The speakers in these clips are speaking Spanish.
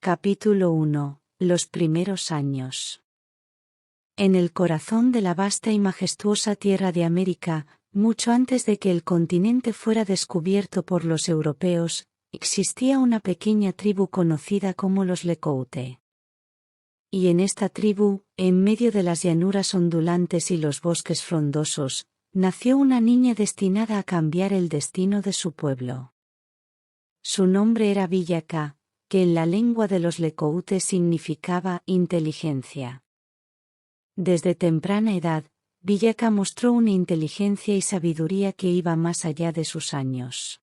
Capítulo 1. Los primeros años. En el corazón de la vasta y majestuosa tierra de América, mucho antes de que el continente fuera descubierto por los europeos, existía una pequeña tribu conocida como los Lecoute. Y en esta tribu, en medio de las llanuras ondulantes y los bosques frondosos, nació una niña destinada a cambiar el destino de su pueblo. Su nombre era Villacá, que en la lengua de los Lecoute significaba inteligencia. Desde temprana edad, Villacá mostró una inteligencia y sabiduría que iba más allá de sus años.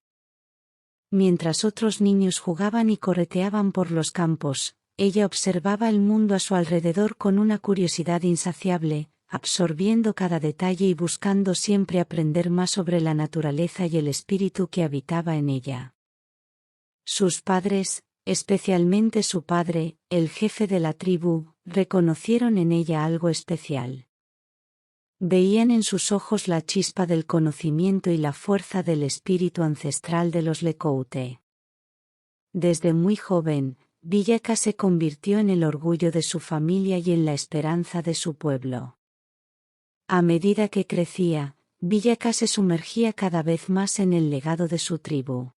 Mientras otros niños jugaban y correteaban por los campos, ella observaba el mundo a su alrededor con una curiosidad insaciable, absorbiendo cada detalle y buscando siempre aprender más sobre la naturaleza y el espíritu que habitaba en ella. Sus padres, especialmente su padre, el jefe de la tribu, reconocieron en ella algo especial. Veían en sus ojos la chispa del conocimiento y la fuerza del espíritu ancestral de los Lecoute. Desde muy joven, Villacá se convirtió en el orgullo de su familia y en la esperanza de su pueblo. A medida que crecía, Villacá se sumergía cada vez más en el legado de su tribu.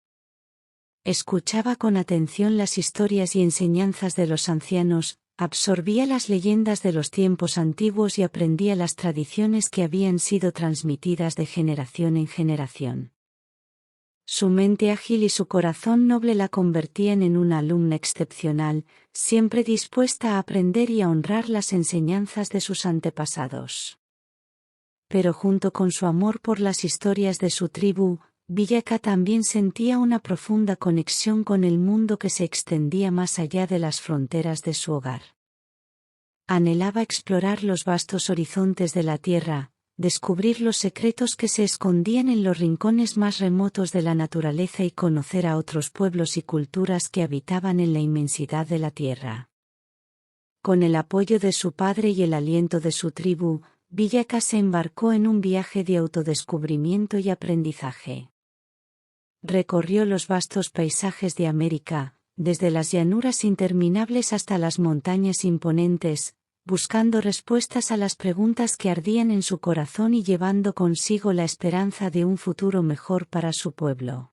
Escuchaba con atención las historias y enseñanzas de los ancianos, absorbía las leyendas de los tiempos antiguos y aprendía las tradiciones que habían sido transmitidas de generación en generación. Su mente ágil y su corazón noble la convertían en una alumna excepcional, siempre dispuesta a aprender y a honrar las enseñanzas de sus antepasados. Pero junto con su amor por las historias de su tribu, Villacá también sentía una profunda conexión con el mundo que se extendía más allá de las fronteras de su hogar. Anhelaba explorar los vastos horizontes de la tierra, descubrir los secretos que se escondían en los rincones más remotos de la naturaleza y conocer a otros pueblos y culturas que habitaban en la inmensidad de la tierra. Con el apoyo de su padre y el aliento de su tribu, Villacá se embarcó en un viaje de autodescubrimiento y aprendizaje. Recorrió los vastos paisajes de América, desde las llanuras interminables hasta las montañas imponentes, buscando respuestas a las preguntas que ardían en su corazón y llevando consigo la esperanza de un futuro mejor para su pueblo.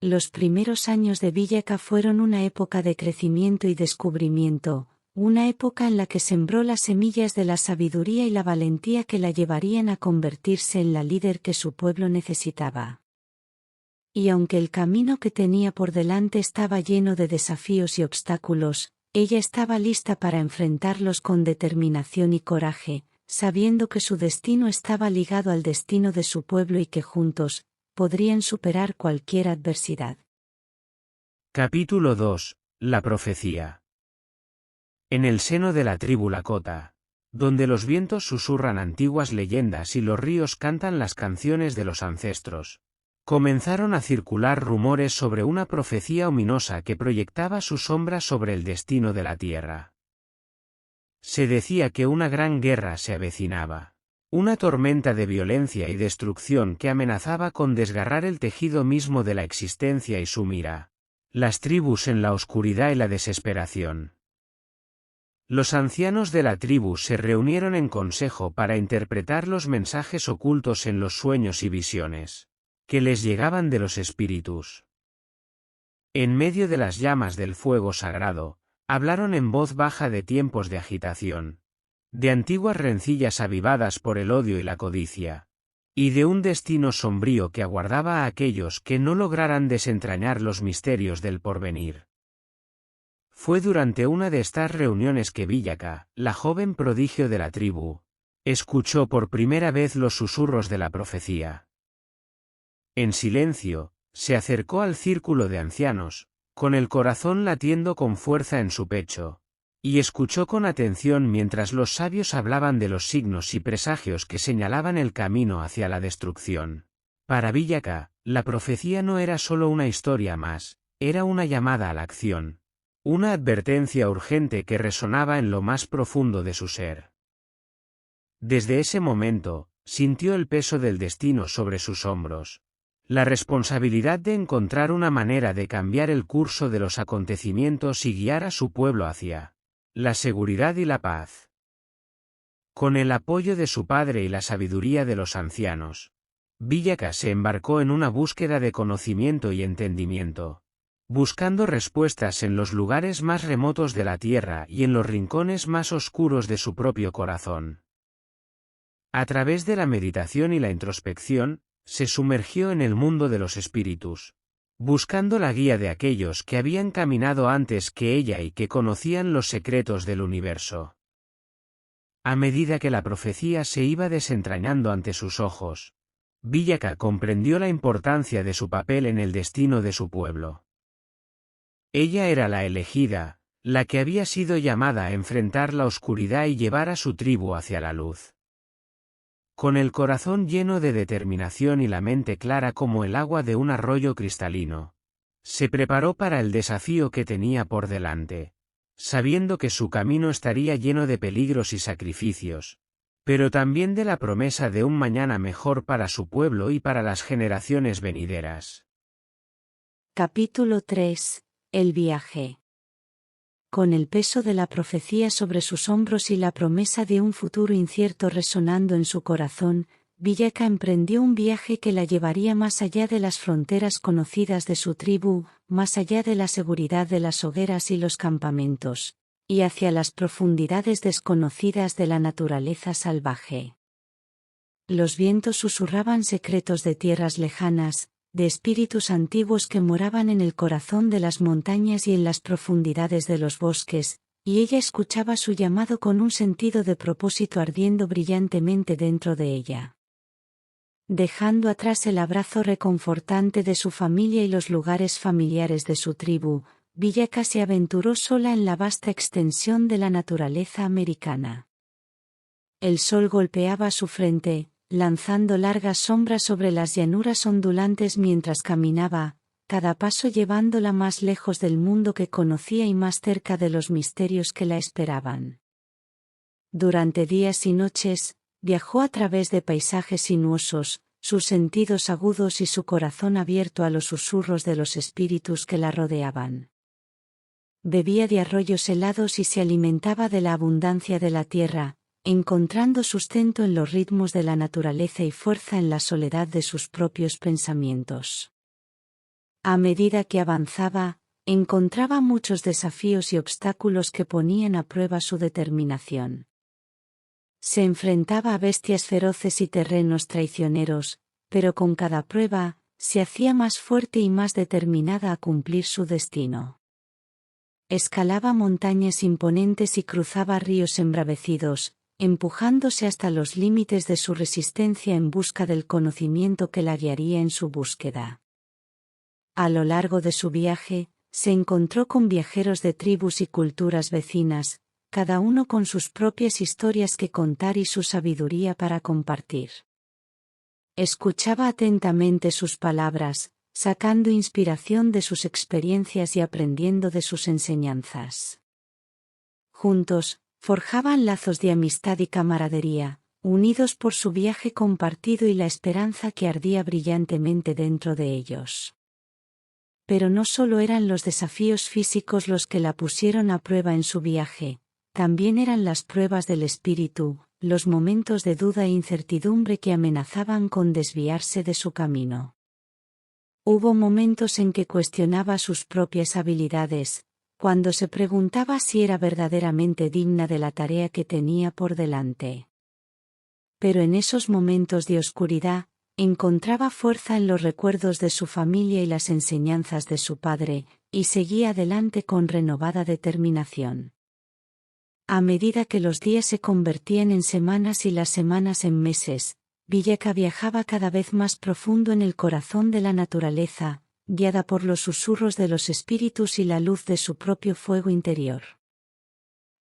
Los primeros años de Villacá fueron una época de crecimiento y descubrimiento, una época en la que sembró las semillas de la sabiduría y la valentía que la llevarían a convertirse en la líder que su pueblo necesitaba. Y aunque el camino que tenía por delante estaba lleno de desafíos y obstáculos, ella estaba lista para enfrentarlos con determinación y coraje, sabiendo que su destino estaba ligado al destino de su pueblo y que juntos podrían superar cualquier adversidad. Capítulo 2. La profecía. En el seno de la tribu Lakota, donde los vientos susurran antiguas leyendas y los ríos cantan las canciones de los ancestros, comenzaron a circular rumores sobre una profecía ominosa que proyectaba su sombra sobre el destino de la tierra. Se decía que una gran guerra se avecinaba, una tormenta de violencia y destrucción que amenazaba con desgarrar el tejido mismo de la existencia y sumir las tribus en la oscuridad y la desesperación. Los ancianos de la tribu se reunieron en consejo para interpretar los mensajes ocultos en los sueños y visiones que les llegaban de los espíritus. En medio de las llamas del fuego sagrado, hablaron en voz baja de tiempos de agitación, de antiguas rencillas avivadas por el odio y la codicia, y de un destino sombrío que aguardaba a aquellos que no lograran desentrañar los misterios del porvenir. Fue durante una de estas reuniones que Villacá, la joven prodigio de la tribu, escuchó por primera vez los susurros de la profecía. En silencio, se acercó al círculo de ancianos, con el corazón latiendo con fuerza en su pecho, y escuchó con atención mientras los sabios hablaban de los signos y presagios que señalaban el camino hacia la destrucción. Para Villacá, la profecía no era solo una historia más, era una llamada a la acción, una advertencia urgente que resonaba en lo más profundo de su ser. Desde ese momento, sintió el peso del destino sobre sus hombros. la responsabilidad de encontrar una manera de cambiar el curso de los acontecimientos y guiar a su pueblo hacia la seguridad y la paz. Con el apoyo de su padre y la sabiduría de los ancianos, Villaka se embarcó en una búsqueda de conocimiento y entendimiento, buscando respuestas en los lugares más remotos de la tierra y en los rincones más oscuros de su propio corazón. A través de la meditación y la introspección, se sumergió en el mundo de los espíritus, buscando la guía de aquellos que habían caminado antes que ella y que conocían los secretos del universo. A medida que la profecía se iba desentrañando ante sus ojos, Villaka comprendió la importancia de su papel en el destino de su pueblo. Ella era la elegida, la que había sido llamada a enfrentar la oscuridad y llevar a su tribu hacia la luz. Con el corazón lleno de determinación y la mente clara como el agua de un arroyo cristalino, se preparó para el desafío que tenía por delante, sabiendo que su camino estaría lleno de peligros y sacrificios, pero también de la promesa de un mañana mejor para su pueblo y para las generaciones venideras. Capítulo 3. El viaje. Con el peso de la profecía sobre sus hombros y la promesa de un futuro incierto resonando en su corazón, Villaka emprendió un viaje que la llevaría más allá de las fronteras conocidas de su tribu, más allá de la seguridad de las hogueras y los campamentos, y hacia las profundidades desconocidas de la naturaleza salvaje. Los vientos susurraban secretos de tierras lejanas, de espíritus antiguos que moraban en el corazón de las montañas y en las profundidades de los bosques, y ella escuchaba su llamado con un sentido de propósito ardiendo brillantemente dentro de ella. Dejando atrás el abrazo reconfortante de su familia y los lugares familiares de su tribu, Villaka se aventuró sola en la vasta extensión de la naturaleza americana. El sol golpeaba su frente, lanzando largas sombras sobre las llanuras ondulantes mientras caminaba, cada paso llevándola más lejos del mundo que conocía y más cerca de los misterios que la esperaban. Durante días y noches, viajó a través de paisajes sinuosos, sus sentidos agudos y su corazón abierto a los susurros de los espíritus que la rodeaban. Bebía de arroyos helados y se alimentaba de la abundancia de la tierra, encontrando sustento en los ritmos de la naturaleza y fuerza en la soledad de sus propios pensamientos. A medida que avanzaba, encontraba muchos desafíos y obstáculos que ponían a prueba su determinación. Se enfrentaba a bestias feroces y terrenos traicioneros, pero con cada prueba, se hacía más fuerte y más determinada a cumplir su destino. Escalaba montañas imponentes y cruzaba ríos embravecidos, empujándose hasta los límites de su resistencia en busca del conocimiento que la guiaría en su búsqueda. A lo largo de su viaje, se encontró con viajeros de tribus y culturas vecinas, cada uno con sus propias historias que contar y su sabiduría para compartir. Escuchaba atentamente sus palabras, sacando inspiración de sus experiencias y aprendiendo de sus enseñanzas. Juntos, forjaban lazos de amistad y camaradería, unidos por su viaje compartido y la esperanza que ardía brillantemente dentro de ellos. Pero no solo eran los desafíos físicos los que la pusieron a prueba en su viaje, también eran las pruebas del espíritu, los momentos de duda e incertidumbre que amenazaban con desviarse de su camino. Hubo momentos en que cuestionaba sus propias habilidades, cuando se preguntaba si era verdaderamente digna de la tarea que tenía por delante. Pero en esos momentos de oscuridad, encontraba fuerza en los recuerdos de su familia y las enseñanzas de su padre, y seguía adelante con renovada determinación. A medida que los días se convertían en semanas y las semanas en meses, Villaka viajaba cada vez más profundo en el corazón de la naturaleza, guiada por los susurros de los espíritus y la luz de su propio fuego interior.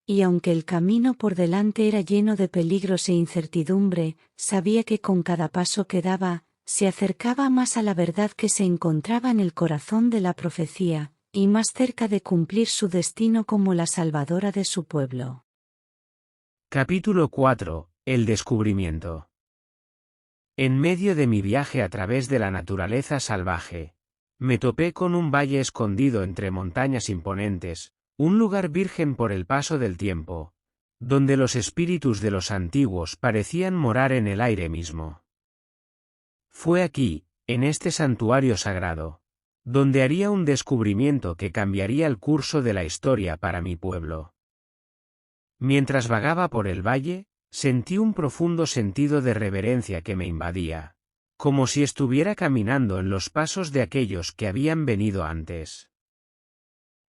Y aunque el camino por delante era lleno de peligros e incertidumbre, sabía que con cada paso que daba, se acercaba más a la verdad que se encontraba en el corazón de la profecía, y más cerca de cumplir su destino como la salvadora de su pueblo. Capítulo 4. El descubrimiento. En medio de mi viaje a través de la naturaleza salvaje, me topé con un valle escondido entre montañas imponentes, un lugar virgen por el paso del tiempo, donde los espíritus de los antiguos parecían morar en el aire mismo. Fue aquí, en este santuario sagrado, donde haría un descubrimiento que cambiaría el curso de la historia para mi pueblo. Mientras vagaba por el valle, sentí un profundo sentido de reverencia que me invadía, como si estuviera caminando en los pasos de aquellos que habían venido antes.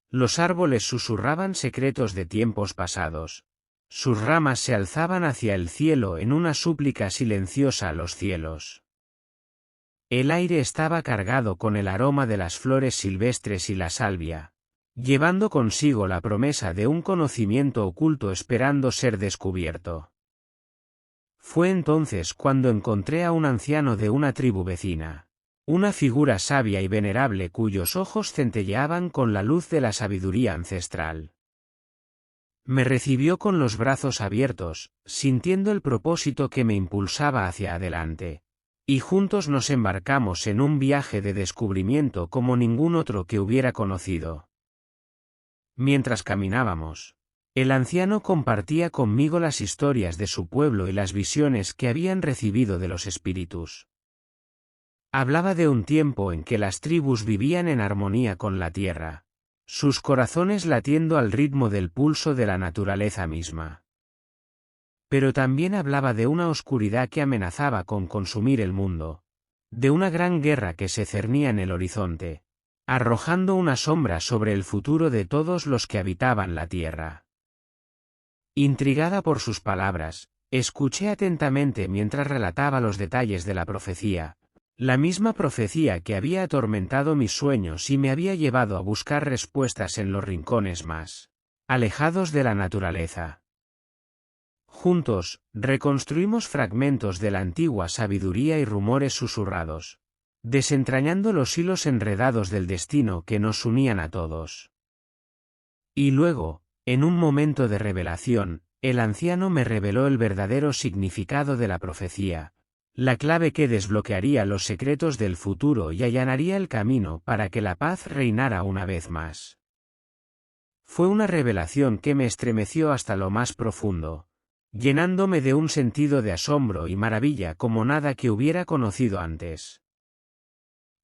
Los árboles susurraban secretos de tiempos pasados. Sus ramas se alzaban hacia el cielo en una súplica silenciosa a los cielos. El aire estaba cargado con el aroma de las flores silvestres y la salvia, llevando consigo la promesa de un conocimiento oculto esperando ser descubierto. Fue entonces cuando encontré a un anciano de una tribu vecina, una figura sabia y venerable cuyos ojos centelleaban con la luz de la sabiduría ancestral. Me recibió con los brazos abiertos, sintiendo el propósito que me impulsaba hacia adelante, y juntos nos embarcamos en un viaje de descubrimiento como ningún otro que hubiera conocido. Mientras caminábamos, el anciano compartía conmigo las historias de su pueblo y las visiones que habían recibido de los espíritus. Hablaba de un tiempo en que las tribus vivían en armonía con la tierra, sus corazones latiendo al ritmo del pulso de la naturaleza misma. Pero también hablaba de una oscuridad que amenazaba con consumir el mundo, de una gran guerra que se cernía en el horizonte, arrojando una sombra sobre el futuro de todos los que habitaban la tierra. Intrigada por sus palabras, escuché atentamente mientras relataba los detalles de la profecía, la misma profecía que había atormentado mis sueños y me había llevado a buscar respuestas en los rincones más alejados de la naturaleza. Juntos, reconstruimos fragmentos de la antigua sabiduría y rumores susurrados, desentrañando los hilos enredados del destino que nos unían a todos. Y luego, en un momento de revelación, el anciano me reveló el verdadero significado de la profecía, la clave que desbloquearía los secretos del futuro y allanaría el camino para que la paz reinara una vez más. Fue una revelación que me estremeció hasta lo más profundo, llenándome de un sentido de asombro y maravilla como nada que hubiera conocido antes.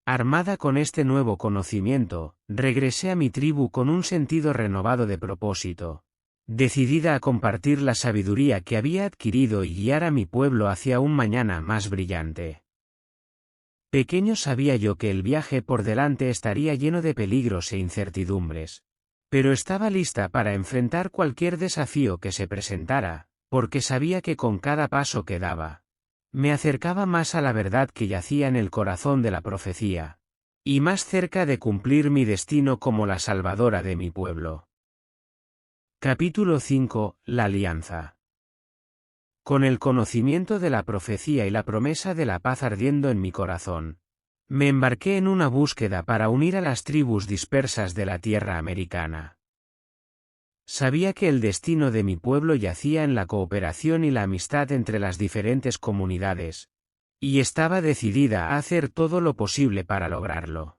Armada con este nuevo conocimiento, regresé a mi tribu con un sentido renovado de propósito, decidida a compartir la sabiduría que había adquirido y guiar a mi pueblo hacia un mañana más brillante. Pequeño sabía yo que el viaje por delante estaría lleno de peligros e incertidumbres, pero estaba lista para enfrentar cualquier desafío que se presentara, porque sabía que con cada paso que daba, me acercaba más a la verdad que yacía en el corazón de la profecía, y más cerca de cumplir mi destino como la salvadora de mi pueblo. Capítulo 5. La alianza. Con el conocimiento de la profecía y la promesa de la paz ardiendo en mi corazón, me embarqué en una búsqueda para unir a las tribus dispersas de la tierra americana. Sabía que el destino de mi pueblo yacía en la cooperación y la amistad entre las diferentes comunidades, y estaba decidida a hacer todo lo posible para lograrlo.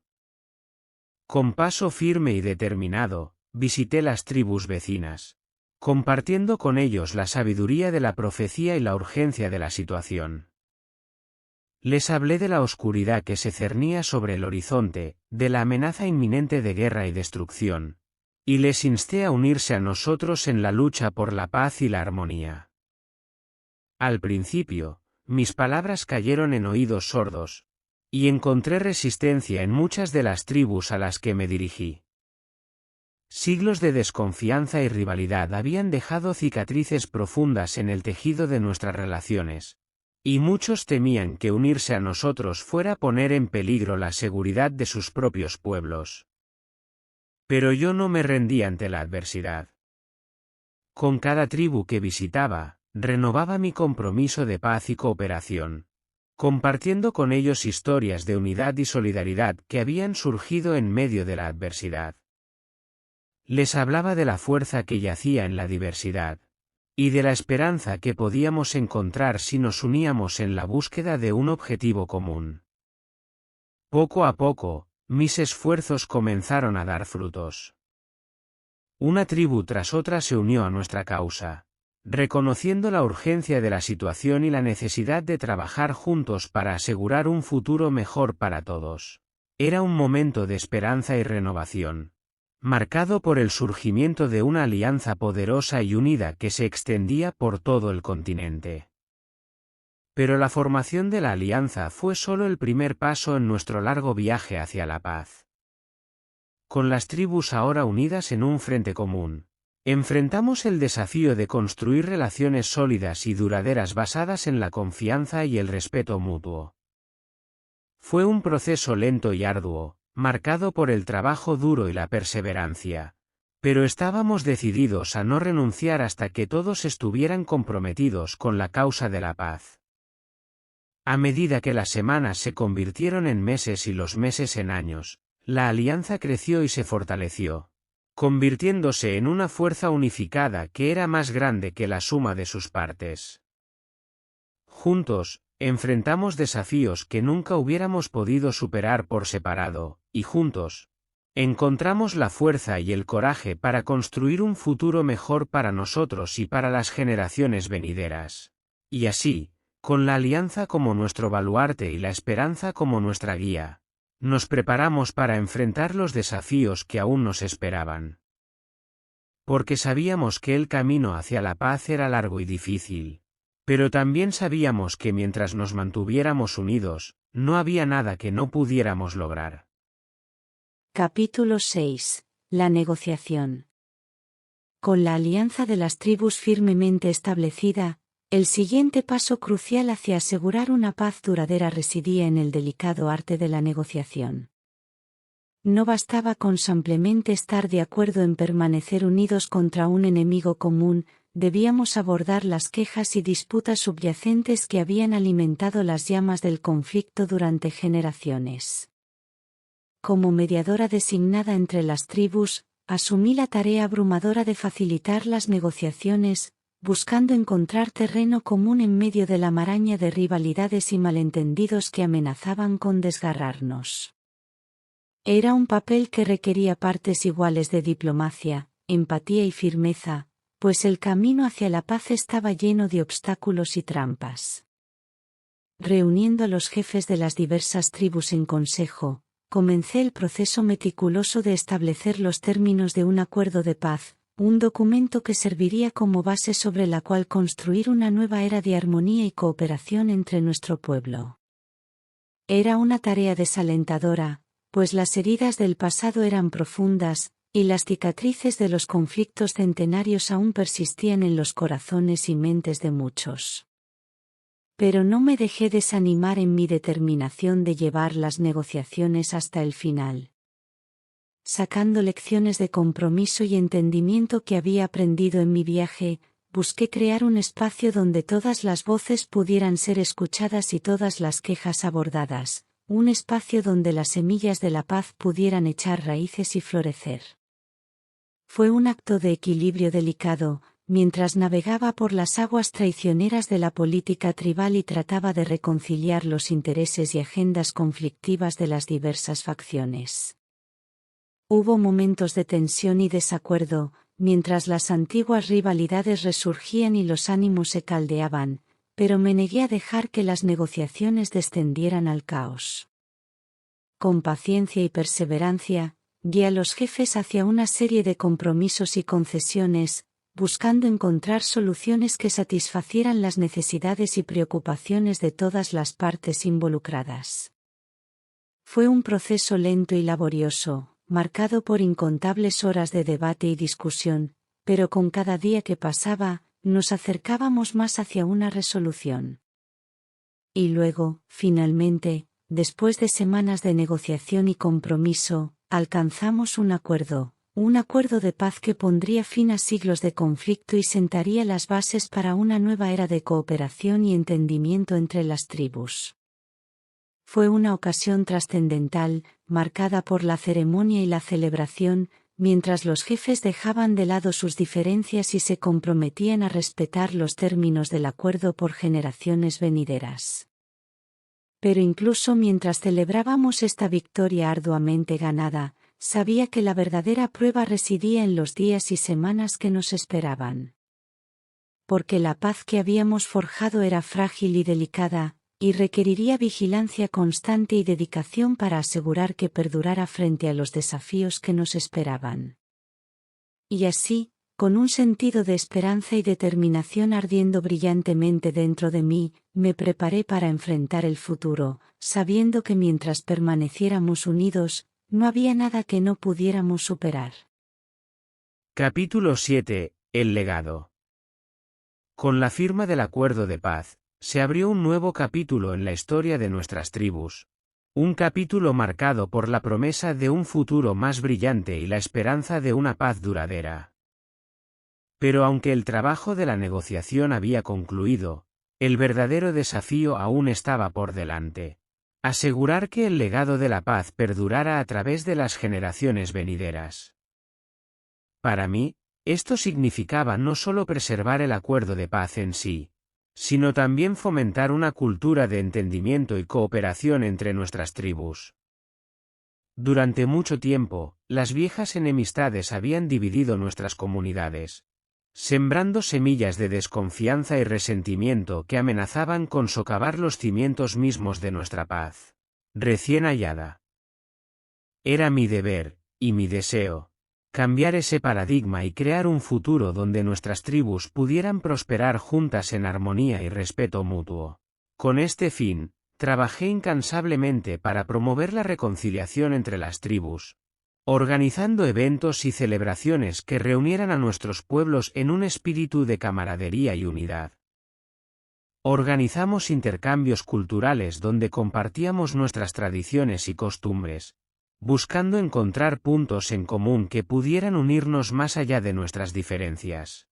Con paso firme y determinado, visité las tribus vecinas, compartiendo con ellos la sabiduría de la profecía y la urgencia de la situación. Les hablé de la oscuridad que se cernía sobre el horizonte, de la amenaza inminente de guerra y destrucción, y les insté a unirse a nosotros en la lucha por la paz y la armonía. Al principio, mis palabras cayeron en oídos sordos, y encontré resistencia en muchas de las tribus a las que me dirigí. Siglos de desconfianza y rivalidad habían dejado cicatrices profundas en el tejido de nuestras relaciones, y muchos temían que unirse a nosotros fuera poner en peligro la seguridad de sus propios pueblos. Pero yo no me rendí ante la adversidad. Con cada tribu que visitaba, renovaba mi compromiso de paz y cooperación, compartiendo con ellos historias de unidad y solidaridad que habían surgido en medio de la adversidad. Les hablaba de la fuerza que yacía en la diversidad, y de la esperanza que podíamos encontrar si nos uníamos en la búsqueda de un objetivo común. Poco a poco, mis esfuerzos comenzaron a dar frutos. Una tribu tras otra se unió a nuestra causa, reconociendo la urgencia de la situación y la necesidad de trabajar juntos para asegurar un futuro mejor para todos. Era un momento de esperanza y renovación, marcado por el surgimiento de una alianza poderosa y unida que se extendía por todo el continente. Pero la formación de la alianza fue solo el primer paso en nuestro largo viaje hacia la paz. Con las tribus ahora unidas en un frente común, enfrentamos el desafío de construir relaciones sólidas y duraderas basadas en la confianza y el respeto mutuo. Fue un proceso lento y arduo, marcado por el trabajo duro y la perseverancia, pero estábamos decididos a no renunciar hasta que todos estuvieran comprometidos con la causa de la paz. A medida que las semanas se convirtieron en meses y los meses en años, la alianza creció y se fortaleció, convirtiéndose en una fuerza unificada que era más grande que la suma de sus partes. Juntos, enfrentamos desafíos que nunca hubiéramos podido superar por separado, y juntos, encontramos la fuerza y el coraje para construir un futuro mejor para nosotros y para las generaciones venideras. Y así, con la alianza como nuestro baluarte y la esperanza como nuestra guía, nos preparamos para enfrentar los desafíos que aún nos esperaban. Porque sabíamos que el camino hacia la paz era largo y difícil, pero también sabíamos que mientras nos mantuviéramos unidos, no había nada que no pudiéramos lograr. Capítulo 6. La negociación. Con la alianza de las tribus firmemente establecida, el siguiente paso crucial hacia asegurar una paz duradera residía en el delicado arte de la negociación. No bastaba con simplemente estar de acuerdo en permanecer unidos contra un enemigo común, debíamos abordar las quejas y disputas subyacentes que habían alimentado las llamas del conflicto durante generaciones. Como mediadora designada entre las tribus, asumí la tarea abrumadora de facilitar las negociaciones, buscando encontrar terreno común en medio de la maraña de rivalidades y malentendidos que amenazaban con desgarrarnos. Era un papel que requería partes iguales de diplomacia, empatía y firmeza, pues el camino hacia la paz estaba lleno de obstáculos y trampas. Reuniendo a los jefes de las diversas tribus en consejo, comencé el proceso meticuloso de establecer los términos de un acuerdo de paz, un documento que serviría como base sobre la cual construir una nueva era de armonía y cooperación entre nuestro pueblo. Era una tarea desalentadora, pues las heridas del pasado eran profundas, y las cicatrices de los conflictos centenarios aún persistían en los corazones y mentes de muchos. Pero no me dejé desanimar en mi determinación de llevar las negociaciones hasta el final. Sacando lecciones de compromiso y entendimiento que había aprendido en mi viaje, busqué crear un espacio donde todas las voces pudieran ser escuchadas y todas las quejas abordadas, un espacio donde las semillas de la paz pudieran echar raíces y florecer. Fue un acto de equilibrio delicado, mientras navegaba por las aguas traicioneras de la política tribal y trataba de reconciliar los intereses y agendas conflictivas de las diversas facciones. Hubo momentos de tensión y desacuerdo, mientras las antiguas rivalidades resurgían y los ánimos se caldeaban, pero me negué a dejar que las negociaciones descendieran al caos. Con paciencia y perseverancia, guié a los jefes hacia una serie de compromisos y concesiones, buscando encontrar soluciones que satisfacieran las necesidades y preocupaciones de todas las partes involucradas. Fue un proceso lento y laborioso, marcado por incontables horas de debate y discusión, pero con cada día que pasaba, nos acercábamos más hacia una resolución. Y luego, finalmente, después de semanas de negociación y compromiso, alcanzamos un acuerdo de paz que pondría fin a siglos de conflicto y sentaría las bases para una nueva era de cooperación y entendimiento entre las tribus. Fue una ocasión trascendental, marcada por la ceremonia y la celebración, mientras los jefes dejaban de lado sus diferencias y se comprometían a respetar los términos del acuerdo por generaciones venideras. Pero incluso mientras celebrábamos esta victoria arduamente ganada, sabía que la verdadera prueba residía en los días y semanas que nos esperaban. Porque la paz que habíamos forjado era frágil y delicada, y requeriría vigilancia constante y dedicación para asegurar que perdurara frente a los desafíos que nos esperaban. Y así, con un sentido de esperanza y determinación ardiendo brillantemente dentro de mí, me preparé para enfrentar el futuro, sabiendo que mientras permaneciéramos unidos, no había nada que no pudiéramos superar. Capítulo 7. El legado. Con la firma del acuerdo de paz, se abrió un nuevo capítulo en la historia de nuestras tribus. Un capítulo marcado por la promesa de un futuro más brillante y la esperanza de una paz duradera. Pero aunque el trabajo de la negociación había concluido, el verdadero desafío aún estaba por delante. Asegurar que el legado de la paz perdurara a través de las generaciones venideras. Para mí, esto significaba no solo preservar el acuerdo de paz en sí, sino también fomentar una cultura de entendimiento y cooperación entre nuestras tribus. Durante mucho tiempo, las viejas enemistades habían dividido nuestras comunidades, sembrando semillas de desconfianza y resentimiento que amenazaban con socavar los cimientos mismos de nuestra paz recién hallada. Era mi deber, y mi deseo, cambiar ese paradigma y crear un futuro donde nuestras tribus pudieran prosperar juntas en armonía y respeto mutuo. Con este fin, trabajé incansablemente para promover la reconciliación entre las tribus, organizando eventos y celebraciones que reunieran a nuestros pueblos en un espíritu de camaradería y unidad. Organizamos intercambios culturales donde compartíamos nuestras tradiciones y costumbres, buscando encontrar puntos en común que pudieran unirnos más allá de nuestras diferencias.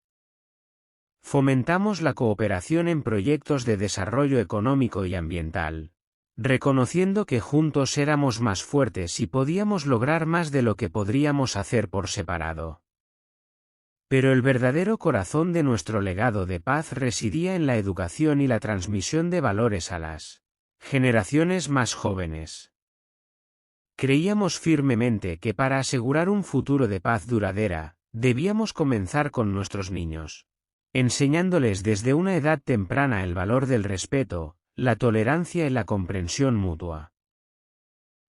Fomentamos la cooperación en proyectos de desarrollo económico y ambiental, reconociendo que juntos éramos más fuertes y podíamos lograr más de lo que podríamos hacer por separado. Pero el verdadero corazón de nuestro legado de paz residía en la educación y la transmisión de valores a las generaciones más jóvenes. Creíamos firmemente que para asegurar un futuro de paz duradera, debíamos comenzar con nuestros niños, enseñándoles desde una edad temprana el valor del respeto, la tolerancia y la comprensión mutua.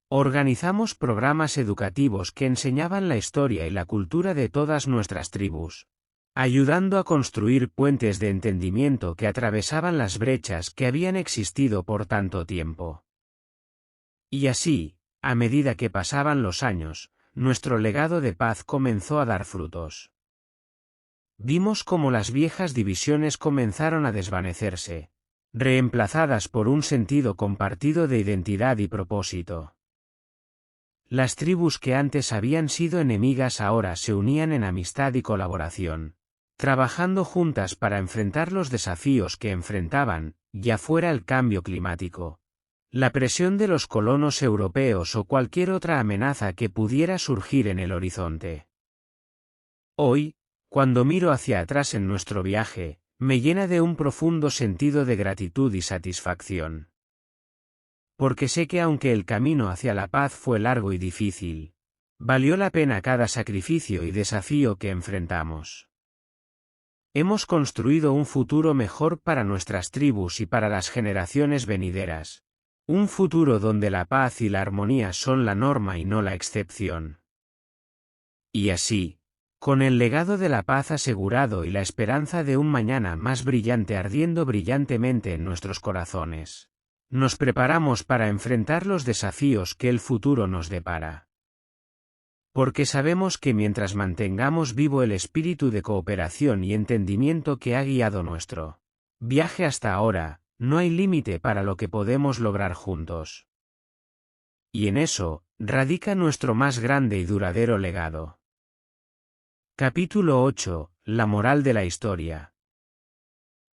Organizamos programas educativos que enseñaban la historia y la cultura de todas nuestras tribus, ayudando a construir puentes de entendimiento que atravesaban las brechas que habían existido por tanto tiempo. Y así, a medida que pasaban los años, nuestro legado de paz comenzó a dar frutos. Vimos cómo las viejas divisiones comenzaron a desvanecerse, reemplazadas por un sentido compartido de identidad y propósito. Las tribus que antes habían sido enemigas ahora se unían en amistad y colaboración, trabajando juntas para enfrentar los desafíos que enfrentaban, ya fuera el cambio climático, la presión de los colonos europeos o cualquier otra amenaza que pudiera surgir en el horizonte. Hoy, cuando miro hacia atrás en nuestro viaje, me llena de un profundo sentido de gratitud y satisfacción. Porque sé que aunque el camino hacia la paz fue largo y difícil, valió la pena cada sacrificio y desafío que enfrentamos. Hemos construido un futuro mejor para nuestras tribus y para las generaciones venideras. Un futuro donde la paz y la armonía son la norma y no la excepción. Y así, con el legado de la paz asegurado y la esperanza de un mañana más brillante ardiendo brillantemente en nuestros corazones, nos preparamos para enfrentar los desafíos que el futuro nos depara. Porque sabemos que mientras mantengamos vivo el espíritu de cooperación y entendimiento que ha guiado nuestro viaje hasta ahora, no hay límite para lo que podemos lograr juntos. Y en eso, radica nuestro más grande y duradero legado. Capítulo 8. La moral de la historia.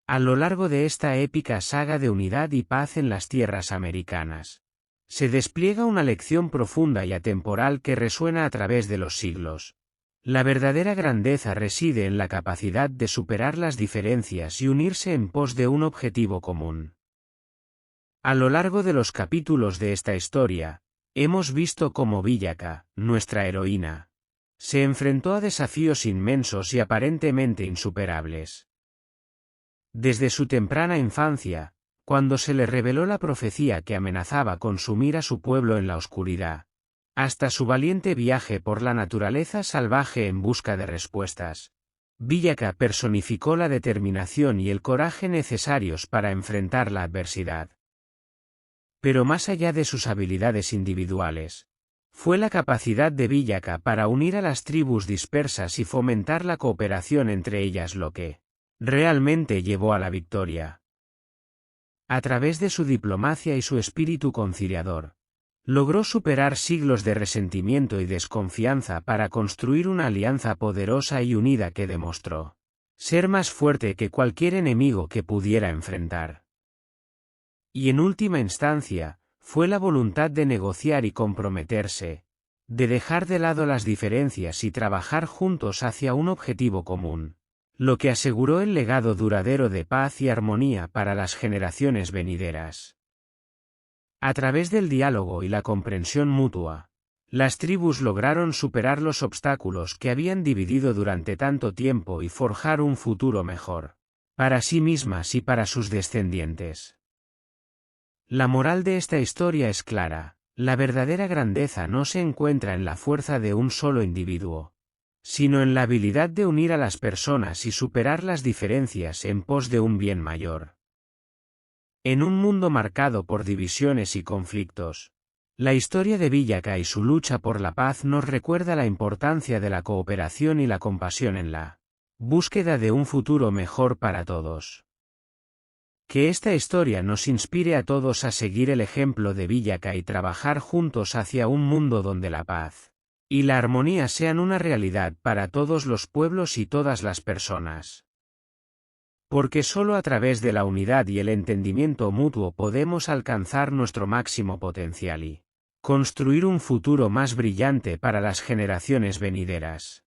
A lo largo de esta épica saga de unidad y paz en las tierras americanas, se despliega una lección profunda y atemporal que resuena a través de los siglos, La verdadera grandeza reside en la capacidad de superar las diferencias y unirse en pos de un objetivo común. A lo largo de los capítulos de esta historia, hemos visto cómo Villaka, nuestra heroína, se enfrentó a desafíos inmensos y aparentemente insuperables. Desde su temprana infancia, cuando se le reveló la profecía que amenazaba con sumir a su pueblo en la oscuridad, hasta su valiente viaje por la naturaleza salvaje en busca de respuestas, Villaka personificó la determinación y el coraje necesarios para enfrentar la adversidad. Pero más allá de sus habilidades individuales, fue la capacidad de Villaka para unir a las tribus dispersas y fomentar la cooperación entre ellas lo que realmente llevó a la victoria. A través de su diplomacia y su espíritu conciliador, logró superar siglos de resentimiento y desconfianza para construir una alianza poderosa y unida que demostró ser más fuerte que cualquier enemigo que pudiera enfrentar. Y en última instancia, fue la voluntad de negociar y comprometerse, de dejar de lado las diferencias y trabajar juntos hacia un objetivo común, lo que aseguró el legado duradero de paz y armonía para las generaciones venideras. A través del diálogo y la comprensión mutua, las tribus lograron superar los obstáculos que habían dividido durante tanto tiempo y forjar un futuro mejor, para sí mismas y para sus descendientes. La moral de esta historia es clara: la verdadera grandeza no se encuentra en la fuerza de un solo individuo, sino en la habilidad de unir a las personas y superar las diferencias en pos de un bien mayor. En un mundo marcado por divisiones y conflictos, la historia de Villaka y su lucha por la paz nos recuerda la importancia de la cooperación y la compasión en la búsqueda de un futuro mejor para todos. Que esta historia nos inspire a todos a seguir el ejemplo de Villaka y trabajar juntos hacia un mundo donde la paz y la armonía sean una realidad para todos los pueblos y todas las personas. Porque solo a través de la unidad y el entendimiento mutuo podemos alcanzar nuestro máximo potencial y construir un futuro más brillante para las generaciones venideras.